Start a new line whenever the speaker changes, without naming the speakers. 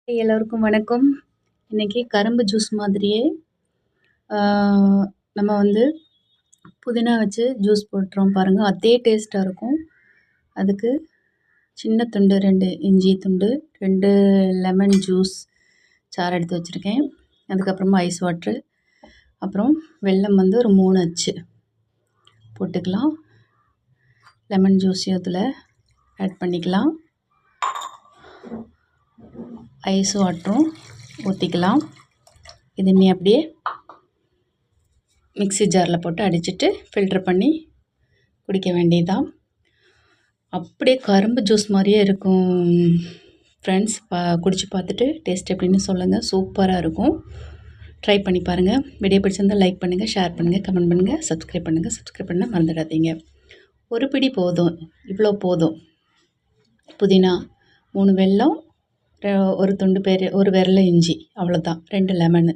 எல்லோருக்கும் வணக்கம். இன்னைக்கு கரும்பு ஜூஸ் மாதிரியே ஆ, நம்ம வந்து புதினா வச்சு ஜூஸ் போட்டுறோம் பாருங்க. அதே டேஸ்ட்டா இருக்கும். அதுக்கு சின்ன துண்டு 2 இஞ்சி துண்டு, 2 லெமன் ஜூஸ் சாறு எடுத்து வச்சுருக்கேன். அதுக்கப்புறமா ஐஸ் வாட்ரு, அப்புறம் வெல்லம் வந்து ஒரு 3 அச்சு போட்டுக்கலாம். லெமன் ஜூஸையும் இதில் ஆட் பண்ணிக்கலாம். ஐஸ் வாட்டரும் ஊற்றிக்கலாம். இது நீ அப்படியே மிக்ஸி ஜாரில் போட்டு அடிச்சுட்டு ஃபில்ட்ரு பண்ணி குடிக்க வேண்டியதுதான். அப்படியே கரும்பு ஜூஸ் மாதிரியே இருக்கும் ஃப்ரெண்ட்ஸ். குடிச்சு பார்த்துட்டு டேஸ்ட் எப்படின்னு சொல்லுங்கள். சூப்பராக இருக்கும். ட்ரை பண்ணி பாருங்கள். வீடியோ பிடிச்சிருந்தால் லைக் பண்ணுங்கள், ஷேர் பண்ணுங்கள், கமெண்ட் பண்ணுங்கள், சப்ஸ்கிரைப் பண்ணுங்கள். சப்ஸ்கிரைப் பண்ண மறந்துடாதீங்க. ஒரு பிடி போதும், இவ்வளோ போதும். புதினா, 3 வெல்லம், ஒரு துண்டு ஒரு விரல இஞ்சி, அவ்வளோதான். 2 லெமனு.